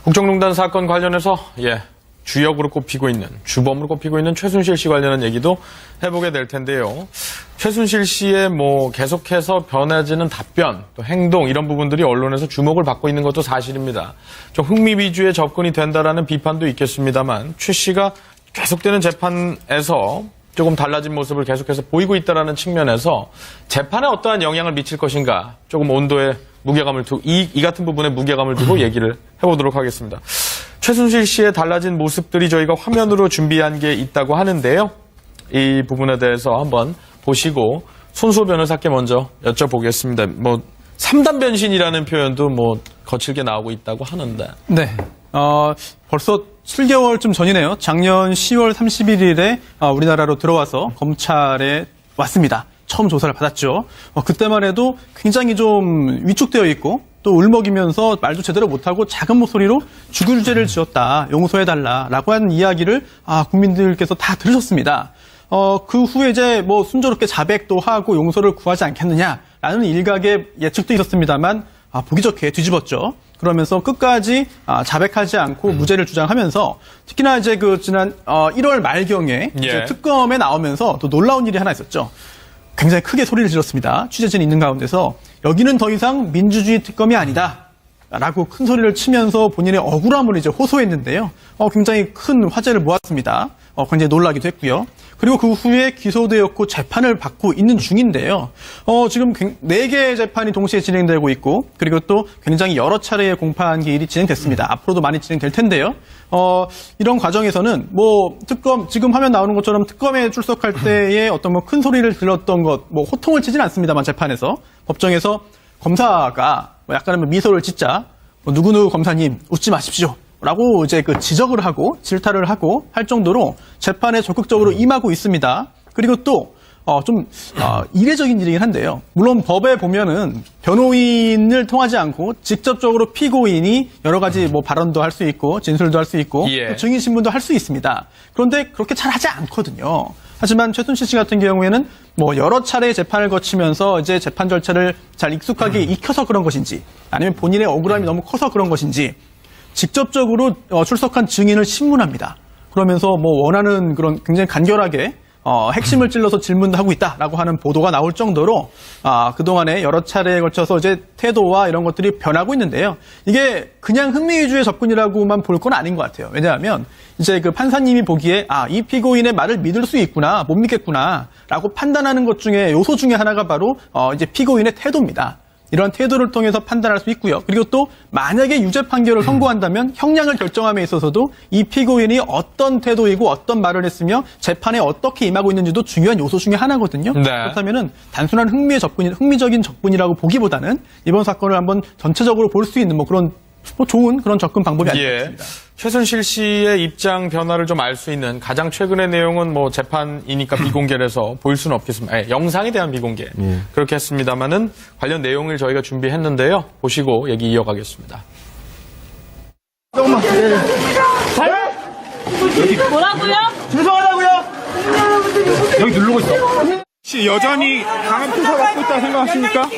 국정농단 사건 관련해서 주역으로 꼽히고 있는, 주범으로 꼽히고 있는 최순실 씨 관련한 얘기도 해보게 될 텐데요. 최순실 씨의 계속해서 변해지는 답변, 또 행동 이런 부분들이 언론에서 주목을 받고 있는 것도 사실입니다. 좀 흥미 위주의 접근이 된다라는 비판도 있겠습니다만 최 씨가 계속되는 재판에서 조금 달라진 모습을 계속해서 보이고 있다는 측면에서 재판에 어떠한 영향을 미칠 것인가 조금 온도에 무게감을 두고 이 같은 부분에 무게감을 두고 얘기를 해보도록 하겠습니다. 최순실 씨의 달라진 모습들이 저희가 화면으로 준비한 게 있다고 하는데요. 이 부분에 대해서 한번 보시고 손수호 변호사께 먼저 여쭤보겠습니다. 3단 변신이라는 표현도 거칠게 나오고 있다고 하는데. 네. 벌써 7개월쯤 전이네요. 작년 10월 31일에 우리나라로 들어와서 검찰에 왔습니다. 처음 조사를 받았죠. 그때만 해도 굉장히 좀 위축되어 있고 또 울먹이면서 말도 제대로 못하고 작은 목소리로 죽을 죄를 지었다, 용서해달라라고 하는 이야기를 국민들께서 다 들으셨습니다. 그 후에 이제 순조롭게 자백도 하고 용서를 구하지 않겠느냐라는 일각의 예측도 있었습니다만 보기 좋게 뒤집었죠. 그러면서 끝까지 자백하지 않고 무죄를 주장하면서 특히나 이제 지난 1월 말경에 이제 특검에 나오면서 또 놀라운 일이 하나 있었죠. 굉장히 크게 소리를 질렀습니다. 취재진이 있는 가운데서 여기는 더 이상 민주주의 특검이 아니다. 라고 큰 소리를 치면서 본인의 억울함을 이제 호소했는데요. 굉장히 큰 화제를 모았습니다. 굉장히 놀라기도 했고요. 그리고 그 후에 기소되었고 재판을 받고 있는 중인데요. 지금 4개의 재판이 동시에 진행되고 있고, 그리고 또 굉장히 여러 차례의 공판 기일이 진행됐습니다. 앞으로도 많이 진행될 텐데요. 이런 과정에서는 특검, 지금 화면 나오는 것처럼 특검에 출석할 때에 어떤 큰 소리를 질렀던 것, 호통을 치진 않습니다만 재판에서, 법정에서 검사가 약간은 미소를 짓자, 누구누구 검사님 웃지 마십시오. 라고 이제 지적을 하고 질타를 하고 할 정도로 재판에 적극적으로 임하고 있습니다. 그리고 또 이례적인 일이긴 한데요. 물론 법에 보면은 변호인을 통하지 않고 직접적으로 피고인이 여러 가지 발언도 할 수 있고 진술도 할 수 있고 또 증인 신문도 할 수 있습니다. 그런데 그렇게 잘 하지 않거든요. 하지만 최순실 씨 같은 경우에는 여러 차례 재판을 거치면서 이제 재판 절차를 잘 익숙하게 익혀서 그런 것인지 아니면 본인의 억울함이 너무 커서 그런 것인지 직접적으로 출석한 증인을 신문합니다. 그러면서 원하는 그런 굉장히 간결하게 핵심을 찔러서 질문도 하고 있다라고 하는 보도가 나올 정도로 그동안에 여러 차례에 걸쳐서 이제 태도와 이런 것들이 변하고 있는데요. 이게 그냥 흥미 위주의 접근이라고만 볼 건 아닌 것 같아요. 왜냐하면 이제 판사님이 보기에 이 피고인의 말을 믿을 수 있구나, 못 믿겠구나라고 판단하는 것 중에 요소 중에 하나가 바로 이제 피고인의 태도입니다. 이런 태도를 통해서 판단할 수 있고요. 그리고 또 만약에 유죄 판결을 선고한다면 형량을 결정함에 있어서도 이 피고인이 어떤 태도이고 어떤 말을 했으며 재판에 어떻게 임하고 있는지도 중요한 요소 중에 하나거든요. 네. 그렇다면은 단순한 흥미적인 접근이라고 보기보다는 이번 사건을 한번 전체적으로 볼 수 있는 그런 좋은 그런 접근 방법이 아닐까 싶습니다. 최순실 씨의 입장 변화를 좀 알 수 있는 가장 최근의 내용은 재판이니까 비공개라서 보일 수는 없겠습니다. 영상에 대한 비공개. 그렇게 했습니다만은 관련 내용을 저희가 준비했는데요. 보시고 얘기 이어가겠습니다. 조금만. 뭐라고요? 죄송하다고요? 여기 누르고 있어. 혹시 여전히 강한 표사 갖고 있다고 생각하십니까?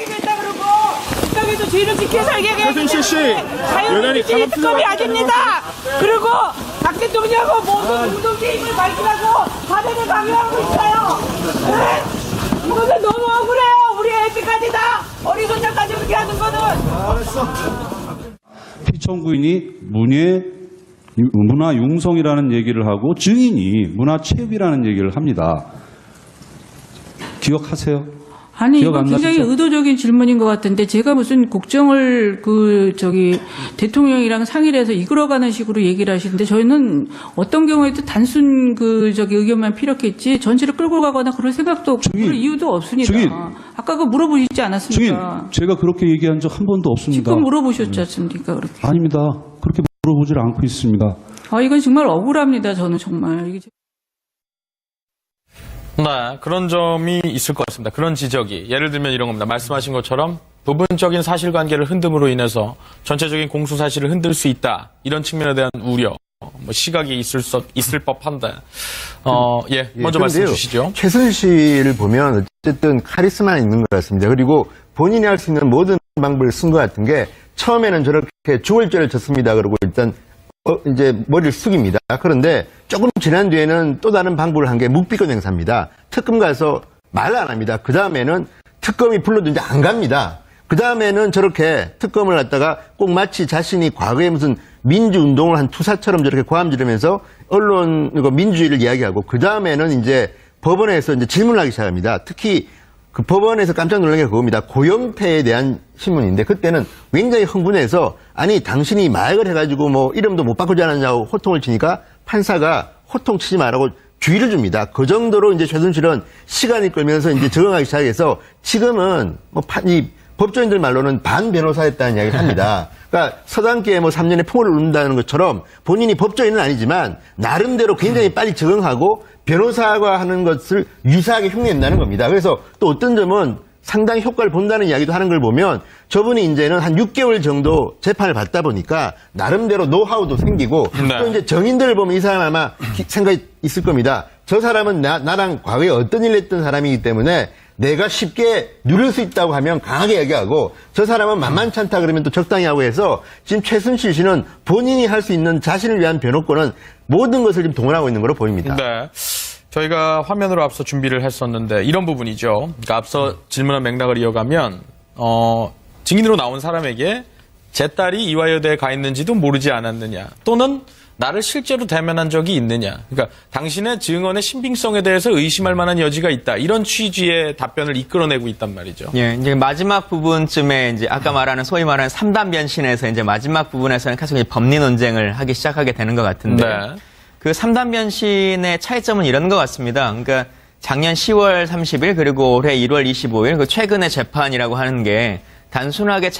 여기도 뒤를 지켜 살게 최순실 씨 여전히 자유민주주의 특검이 아닙니다. 그리고 박 대통령하고 모든 운동 게임을 밝히라고 바닥을 강요하고 있어요. 네? 이거는 너무 억울해요. 우리 애들까지 다 어리손자까지 그렇게 하는 거는. 알았어. 피청구인이 문화융성이라는 얘기를 하고 증인이 문화체육이라는 얘기를 합니다. 기억하세요? 아니, 이거 굉장히 의도적인 질문인 것 같은데, 제가 무슨 국정을 대통령이랑 상의를 해서 이끌어가는 식으로 얘기를 하시는데, 저희는 어떤 경우에도 단순 의견만 필요했지, 전체를 끌고 가거나 그럴 생각도 없고, 그럴 이유도 없습니다. 아까 물어보시지 않았습니까? 증인, 제가 그렇게 얘기한 적 한 번도 없습니다. 지금 물어보셨지 않습니까? 그렇게. 아닙니다. 그렇게 물어보질 않고 있습니다. 이건 정말 억울합니다. 저는 정말. 네, 그런 점이 있을 것 같습니다. 그런 지적이. 예를 들면 이런 겁니다. 말씀하신 것처럼 부분적인 사실관계를 흔듦으로 인해서 전체적인 공소사실을 흔들 수 있다. 이런 측면에 대한 우려, 시각이 있을 법한데. 먼저 말씀 주시죠. 최순실을 보면 어쨌든 카리스마 있는 것 같습니다. 그리고 본인이 할 수 있는 모든 방법을 쓴 것 같은 게 처음에는 저렇게 죽을 죄를 졌습니다. 그러고 일단 이제 머리를 숙입니다. 그런데 조금 지난 뒤에는 또 다른 방법을 한 게 묵비권 행사입니다. 특검 가서 말 안 합니다. 그 다음에는 특검이 불러도 이제 안 갑니다. 그 다음에는 저렇게 특검을 갖다가 꼭 마치 자신이 과거에 무슨 민주운동을 한 투사처럼 저렇게 고함지르면서 언론, 민주주의를 이야기하고 그 다음에는 이제 법원에서 이제 질문을 하기 시작합니다. 특히 그 법원에서 깜짝 놀란 게 그겁니다. 고영태에 대한 신문인데 그때는 굉장히 흥분해서 아니 당신이 마약을 해가지고 뭐 이름도 못 바꾸지 않았냐고 호통을 치니까 판사가 호통 치지 말라고 주의를 줍니다. 그 정도로 이제 최순실은 시간이 끌면서 이제 적응하기 시작해서 지금은 뭐 이 법조인들 말로는 반 변호사였다는 이야기를 합니다. 그러니까 서당계에 뭐 3년의 풍어를 놓는다는 것처럼 본인이 법조인은 아니지만 나름대로 굉장히 빨리 적응하고 변호사가 하는 것을 유사하게 흉내낸다는 겁니다. 그래서 또 어떤 점은 상당히 효과를 본다는 이야기도 하는 걸 보면 저분이 이제는 한 6개월 정도 재판을 받다 보니까 나름대로 노하우도 생기고 네. 또 이제 정인들을 보면 이 사람 아마 생각이 있을 겁니다. 저 사람은 나랑 과거에 어떤 일을 했던 사람이기 때문에 내가 쉽게 누릴 수 있다고 하면 강하게 얘기하고 저 사람은 만만치 않다 그러면 또 적당히 하고 해서 지금 최순실 씨는 본인이 할 수 있는 자신을 위한 변호권은 모든 것을 지금 동원하고 있는 걸로 보입니다. 네. 저희가 화면으로 앞서 준비를 했었는데 이런 부분이죠. 그러니까 앞서 질문한 맥락을 이어가면 증인으로 나온 사람에게 제 딸이 이화여대에 가 있는지도 모르지 않았느냐 또는 나를 실제로 대면한 적이 있느냐. 그러니까 당신의 증언의 신빙성에 대해서 의심할 만한 여지가 있다. 이런 취지의 답변을 이끌어내고 있단 말이죠. 예, 이제 마지막 부분쯤에 이제 아까 말하는 소위 말하는 3단 변신에서 이제 마지막 부분에서는 계속 이제 법리 논쟁을 하기 시작하게 되는 것 같은데 네. 그 3단 변신의 차이점은 이런 것 같습니다. 그러니까 작년 10월 30일 그리고 올해 1월 25일 그 최근의 재판이라고 하는 게 단순하게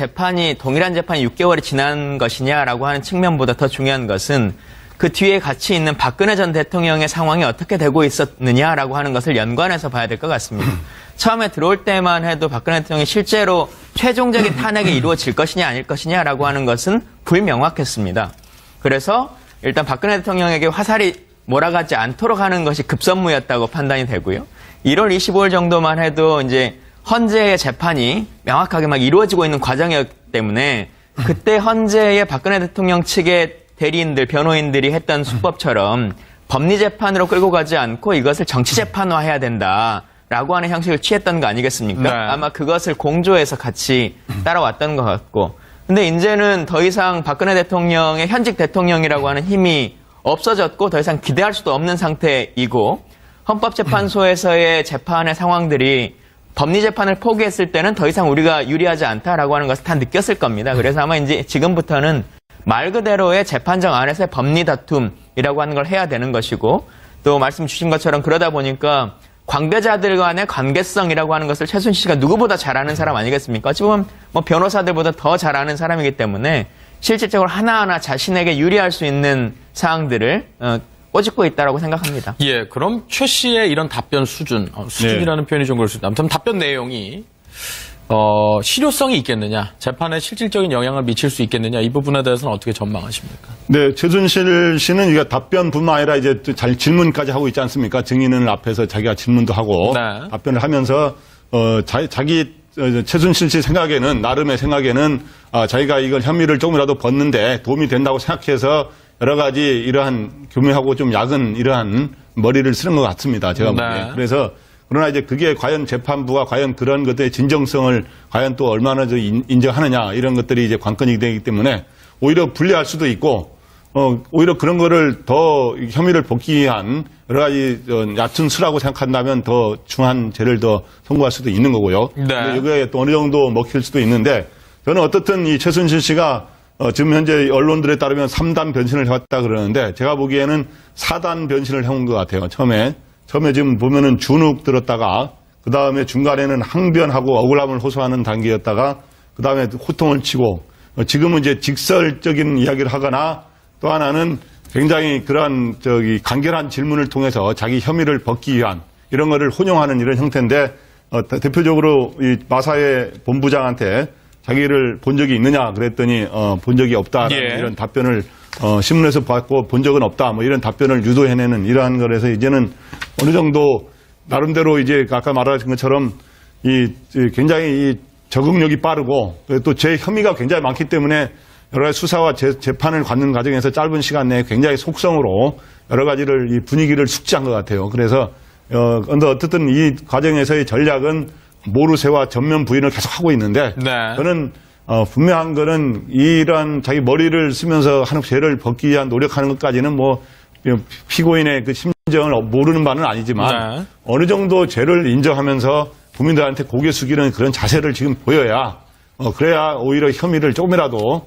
동일한 재판이 6개월이 지난 것이냐라고 하는 측면보다 더 중요한 것은 그 뒤에 같이 있는 박근혜 전 대통령의 상황이 어떻게 되고 있었느냐라고 하는 것을 연관해서 봐야 될 것 같습니다. 처음에 들어올 때만 해도 박근혜 대통령이 실제로 최종적인 탄핵이 이루어질 것이냐 아닐 것이냐라고 하는 것은 불명확했습니다. 그래서 일단 박근혜 대통령에게 화살이 몰아가지 않도록 하는 것이 급선무였다고 판단이 되고요. 1월 25일 정도만 해도 이제 헌재의 재판이 명확하게 막 이루어지고 있는 과정이었기 때문에 그때 헌재의 박근혜 대통령 측의 대리인들, 변호인들이 했던 수법처럼 법리재판으로 끌고 가지 않고 이것을 정치재판화해야 된다라고 하는 형식을 취했던 거 아니겠습니까? 네. 아마 그것을 공조해서 같이 따라왔던 것 같고. 근데 이제는 더 이상 박근혜 대통령의 현직 대통령이라고 하는 힘이 없어졌고 더 이상 기대할 수도 없는 상태이고 헌법재판소에서의 재판의 상황들이 법리재판을 포기했을 때는 더 이상 우리가 유리하지 않다라고 하는 것을 다 느꼈을 겁니다. 그래서 아마 이제 지금부터는 말 그대로의 재판정 안에서의 법리 다툼이라고 하는 걸 해야 되는 것이고 또 말씀 주신 것처럼 그러다 보니까 관계자들 간의 관계성이라고 하는 것을 최순실 씨가 누구보다 잘 아는 사람 아니겠습니까? 어찌 보면 뭐 변호사들보다 더 잘 아는 사람이기 때문에 실질적으로 하나하나 자신에게 유리할 수 있는 사항들을 꼬집고 있다라고 생각합니다. 예, 그럼 최 씨의 이런 답변 수준이라는 표현이 좀 그럴 수 있다. 아무튼 답변 내용이 실효성이 있겠느냐, 재판에 실질적인 영향을 미칠 수 있겠느냐, 이 부분에 대해서는 어떻게 전망하십니까? 네, 최순실 씨는 이게 답변뿐만 아니라 이제 또 질문까지 하고 있지 않습니까? 증인을 앞에서 자기가 질문도 하고 네. 답변을 하면서 자기 최순실 씨 생각에는 나름의 생각에는 자기가 이걸 혐의를 조금이라도 벗는데 도움이 된다고 생각해서 여러 가지 이러한 교묘하고 좀 약은 이러한 머리를 쓰는 것 같습니다. 제가 보기에. 네. 그래서 그러나 이제 그게 과연 재판부가 과연 그런 것들의 진정성을 과연 또 얼마나 인정하느냐 이런 것들이 이제 관건이 되기 때문에 오히려 불리할 수도 있고 오히려 그런 거를 더 혐의를 벗기 위한 여러 가지 얕은 수라고 생각한다면 더 중한 죄를 더 선고할 수도 있는 거고요. 네. 이게 또 어느 정도 먹힐 수도 있는데 저는 어떻든 이 최순실 씨가 지금 현재 언론들에 따르면 3단 변신을 해왔다 그러는데 제가 보기에는 4단 변신을 해온 것 같아요. 처음에 지금 보면은 주눅 들었다가 그 다음에 중간에는 항변하고 억울함을 호소하는 단계였다가 그 다음에 호통을 치고 지금은 이제 직설적인 이야기를 하거나 또 하나는 굉장히 그러한 간결한 질문을 통해서 자기 혐의를 벗기 위한 이런 거를 혼용하는 이런 형태인데 대표적으로 이 마사회 본부장한테 자기를 본 적이 있느냐 그랬더니 본 적이 없다라는 예. 이런 답변을 신문에서 봤고 본 적은 없다 뭐 이런 답변을 유도해내는 이러한 거라서 이제는 어느 정도 나름대로 이제 아까 말하신 것처럼 굉장히 이 적응력이 빠르고 또 제 혐의가 굉장히 많기 때문에 여러 가지 수사와 재판을 받는 과정에서 짧은 시간 내에 굉장히 속성으로 여러 가지를 이 분위기를 숙지한 것 같아요. 그래서 어쨌든 이 과정에서의 전략은 모르쇠와 전면 부인을 계속 하고 있는데 네. 저는 분명한 거는 이러한 자기 머리를 쓰면서 하는 죄를 벗기 위한 노력하는 것까지는 뭐 피고인의 그 심정을 모르는 바는 아니지만 네. 어느 정도 죄를 인정하면서 국민들한테 고개 숙이는 그런 자세를 지금 보여야 그래야 오히려 혐의를 조금이라도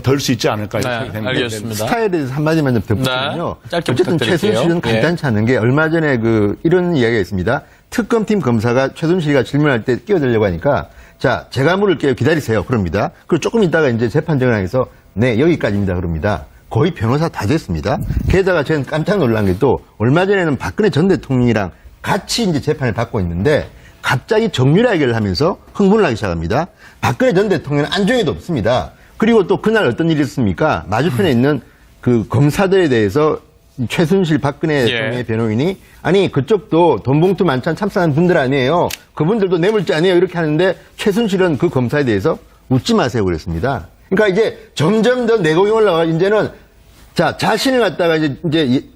덜 수 있지 않을까 이렇게 생각이 됩니다. 알겠습니다. 스타일에 대해서 한마디만 좀 덧붙이면요. 네, 짧게 어쨌든 부탁드릴게요. 최순실은 간단치 않은 게 얼마 전에 이런 이야기가 있습니다. 특검팀 검사가 최순실이가 질문할 때 끼어들려고 하니까 자, 제가 물을게요. 기다리세요. 그럽니다. 그리고 조금 있다가 이제 재판정에서 네, 여기까지입니다. 그럽니다. 거의 변호사 다 됐습니다. 게다가 저는 깜짝 놀란 게 또 얼마 전에는 박근혜 전 대통령이랑 같이 이제 재판을 받고 있는데 갑자기 정유라 얘기를 하면서 흥분을 하기 시작합니다. 박근혜 전 대통령은 안중에도 없습니다. 그리고 또 그날 어떤 일이 있습니까? 맞은편에 있는 그 검사들에 대해서 최순실 박근혜 대통령의 변호인이 아니 그쪽도 돈 봉투 만찬 참석한 분들 아니에요. 그분들도 뇌물죄 아니에요. 이렇게 하는데 최순실은 그 검사에 대해서 웃지 마세요 그랬습니다. 그러니까 이제 점점 더 내공이 올라가 이제는 자 자신을 갖다가 이제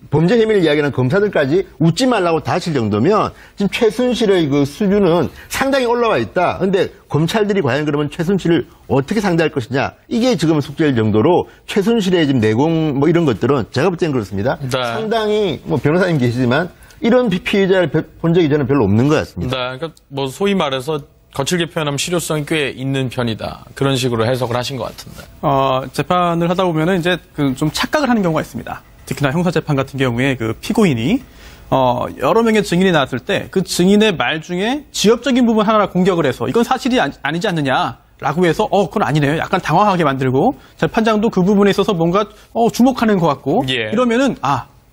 범죄 혐의를 이야기하는 검사들까지 웃지 말라고 다실 정도면 지금 최순실의 그 수준은 상당히 올라와 있다. 근데 검찰들이 과연 그러면 최순실을 어떻게 상대할 것이냐 이게 지금 숙제일 정도로 최순실의 지금 내공 뭐 이런 것들은 제가 볼 때는 그렇습니다. 네. 상당히 뭐 변호사님 계시지만 이런 피해자를 본 적이 저는 별로 없는 것 같습니다. 네, 그러니까 뭐 소위 말해서 거칠게 표현하면 실효성이 꽤 있는 편이다. 그런 식으로 해석을 하신 것 같은데. 재판을 하다 보면은 이제 좀 착각을 하는 경우가 있습니다. 특히나 형사재판 같은 경우에 그 피고인이 여러 명의 증인이 나왔을 때 그 증인의 말 중에 지엽적인 부분 하나를 공격을 해서 이건 사실이 아니지 않느냐라고 해서 그건 아니네요. 약간 당황하게 만들고 재판장도 그 부분에 있어서 뭔가 주목하는 것 같고 이러면은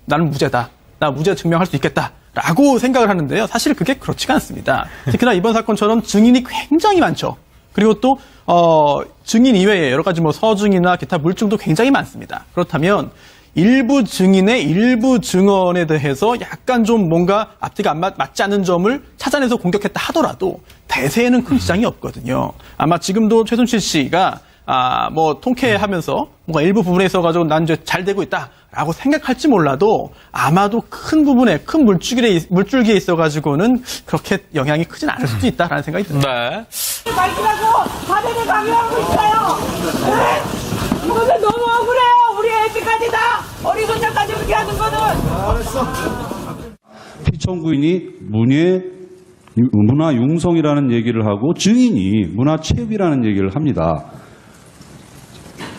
나는 무죄다. 나 무죄 증명할 수 있겠다. 라고 생각을 하는데요. 사실 그게 그렇지가 않습니다. 특히나 이번 사건처럼 증인이 굉장히 많죠. 그리고 또 증인 이외에 여러 가지 뭐 서증이나 기타 물증도 굉장히 많습니다. 그렇다면 일부 증인의 일부 증언에 대해서 약간 좀 뭔가 앞뒤가 맞지 않는 점을 찾아내서 공격했다 하더라도 대세에는 큰 지장이 없거든요. 아마 지금도 최순실 씨가 뭐 통쾌하면서 뭔가 일부 부분에 있어가지고 난 이제 잘 되고 있다라고 생각할지 몰라도 아마도 큰 부분에 큰 물줄기에 있어가지고는 그렇게 영향이 크진 않을 수도 있다라는 생각이 듭니다. 네. 밝히라고 사대를 강요하고 있어요. 네? 이것은 너무 억울해요. 우리 애들까지 다 어리손자까지 그렇게 하는 거는. 피청구인이 문화융성이라는 얘기를 하고 증인이 문화체육이라는 얘기를 합니다.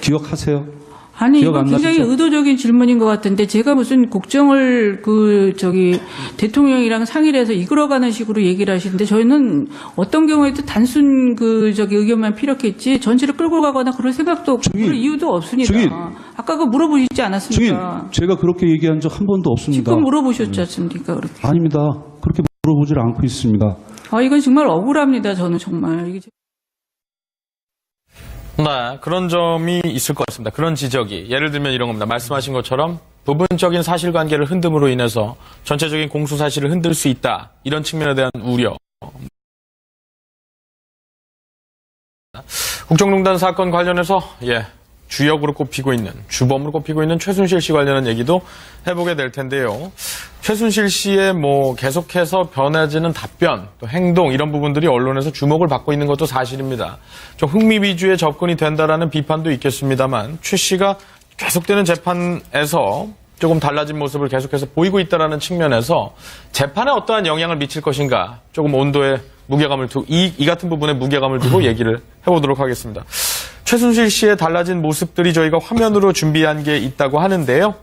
기억하세요? 아니, 기억 이거 안 굉장히 나시죠? 의도적인 질문인 것 같은데 제가 무슨 국정을 대통령이랑 상의를 해서 이끌어가는 식으로 얘기를 하시는데 저희는 어떤 경우에도 단순 의견만 필요했지 전체를 끌고 가거나 그럴 생각도 없고 그럴 이유도 없습니다. 증인. 아까 그 물어보시지 증인, 않았습니까? 제가 그렇게 얘기한 적 한 번도 없습니다. 지금 물어보셨지 않습니까? 그렇게. 아닙니다. 그렇게 물어보질 않고 있습니다. 이건 정말 억울합니다. 저는 정말. 이게 네, 그런 점이 있을 것 같습니다. 그런 지적이. 예를 들면 이런 겁니다. 말씀하신 것처럼 부분적인 사실관계를 흔듦으로 인해서 전체적인 공수사실을 흔들 수 있다. 이런 측면에 대한 우려. 국정농단 사건 관련해서 주역으로 꼽히고 있는, 주범으로 꼽히고 있는 최순실 씨 관련한 얘기도 해보게 될 텐데요. 최순실 씨의 계속해서 변해지는 답변, 또 행동 이런 부분들이 언론에서 주목을 받고 있는 것도 사실입니다. 좀 흥미 위주의 접근이 된다라는 비판도 있겠습니다만 최 씨가 계속되는 재판에서 조금 달라진 모습을 계속해서 보이고 있다라는 측면에서 재판에 어떠한 영향을 미칠 것인가 조금 온도에 무게감을 두고 이 같은 부분에 무게감을 두고 얘기를 해보도록 하겠습니다. 최순실 씨의 달라진 모습들이 저희가 화면으로 준비한 게 있다고 하는데요.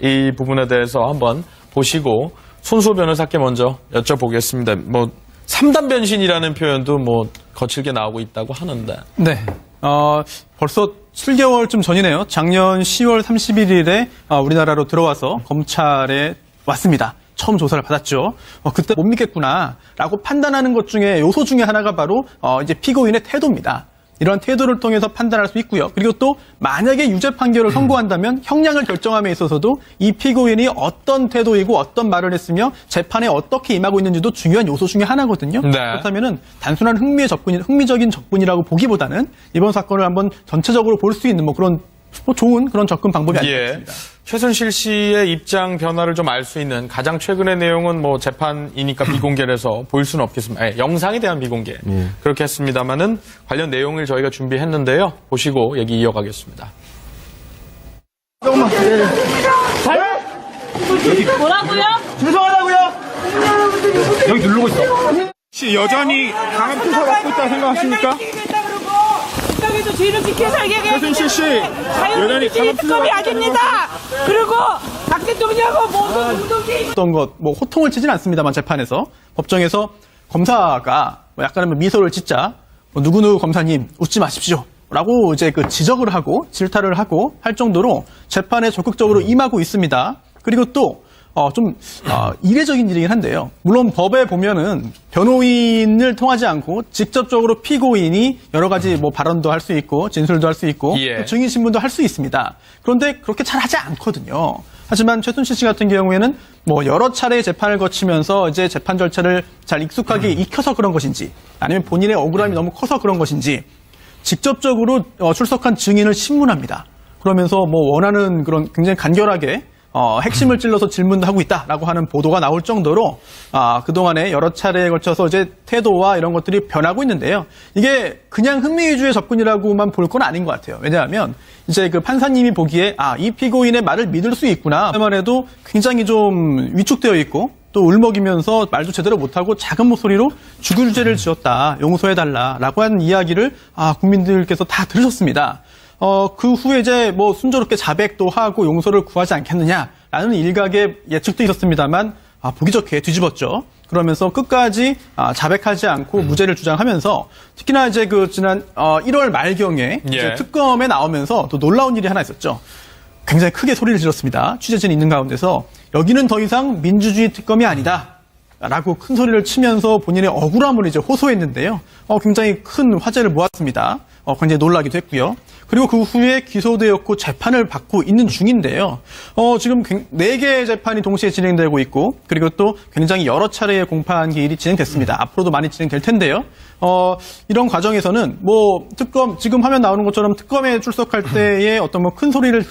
이 부분에 대해서 한번 보시고 손수호 변호사께 먼저 여쭤보겠습니다. 3단 변신이라는 표현도 거칠게 나오고 있다고 하는데. 네. 벌써 7개월쯤 전이네요. 작년 10월 31일에 우리나라로 들어와서 검찰에 왔습니다. 처음 조사를 받았죠. 그때 못 믿겠구나라고 판단하는 것 중에 요소 중에 하나가 바로 이제 피고인의 태도입니다. 이런 태도를 통해서 판단할 수 있고요. 그리고 또 만약에 유죄 판결을 선고한다면 형량을 결정함에 있어서도 이 피고인이 어떤 태도이고 어떤 말을 했으며 재판에 어떻게 임하고 있는지도 중요한 요소 중에 하나거든요. 네. 그렇다면은 단순한 흥미적인 적분이라고 보기보다는 이번 사건을 한번 전체적으로 볼 수 있는 그런 좋은 그런 접근 방법이 아닐까 싶습니다. 최순실 씨의 입장 변화를 좀 알 수 있는 가장 최근의 내용은 재판이니까 비공개라서 보일 수는 없겠습니다. 영상에 대한 비공개. 그렇게 했습니다만은 관련 내용을 저희가 준비했는데요. 보시고 얘기 이어가겠습니다. 뭐라고요? 죄송하다고요? 여기 누르고 있어. 혹시 여전히 강압 수사 받고 있다 생각하십니까? 국가에도 죄를 지켜 살게 최순실 씨, 여전히 자유민주주의 강압 수사 특검이 받고 아닙니다. 그리고 박 대통령하고 모든 운동개입 어떤 호통을 치진 않습니다만 재판에서 법정에서 검사가 약간은 미소를 짓자 누구누구 검사님 웃지 마십시오. 라고 이제 지적을 하고 질타를 하고 할 정도로 재판에 적극적으로 임하고 있습니다. 그리고 또 이례적인 일이긴 한데요. 물론 법에 보면은 변호인을 통하지 않고 직접적으로 피고인이 여러 가지 발언도 할 수 있고 진술도 할 수 있고 예. 또 증인 신문도 할 수 있습니다. 그런데 그렇게 잘 하지 않거든요. 하지만 최순실 씨 같은 경우에는 여러 차례 재판을 거치면서 이제 재판 절차를 잘 익숙하게 익혀서 그런 것인지 아니면 본인의 억울함이 너무 커서 그런 것인지 직접적으로 출석한 증인을 신문합니다. 그러면서 원하는 그런 굉장히 간결하게 핵심을 찔러서 질문도 하고 있다라고 하는 보도가 나올 정도로 그동안에 여러 차례에 걸쳐서 이제 태도와 이런 것들이 변하고 있는데요. 이게 그냥 흥미 위주의 접근이라고만 볼 건 아닌 것 같아요. 왜냐하면 이제 판사님이 보기에 이 피고인의 말을 믿을 수 있구나. 그만 해도 굉장히 좀 위축되어 있고 또 울먹이면서 말도 제대로 못하고 작은 목소리로 죽을 죄를 지었다. 용서해달라라고 하는 이야기를 국민들께서 다 들으셨습니다. 그 후에 이제 순조롭게 자백도 하고 용서를 구하지 않겠느냐라는 일각의 예측도 있었습니다.만 보기 좋게 뒤집었죠. 그러면서 끝까지 자백하지 않고 무죄를 주장하면서 특히나 이제 지난 1월 말경에 이제 특검에 나오면서 또 놀라운 일이 하나 있었죠. 굉장히 크게 소리를 질렀습니다. 취재진이 있는 가운데서 여기는 더 이상 민주주의 특검이 아니다. 라고 큰 소리를 치면서 본인의 억울함을 이제 호소했는데요. 굉장히 큰 화제를 모았습니다. 굉장히 놀라기도 했고요. 그리고 그 후에 기소되었고 재판을 받고 있는 중인데요. 지금 4개의 재판이 동시에 진행되고 있고 그리고 또 굉장히 여러 차례의 공판 기일이 진행됐습니다. 앞으로도 많이 진행될 텐데요. 이런 과정에서는 특검 지금 화면 나오는 것처럼 특검에 출석할 때의 어떤 큰 소리를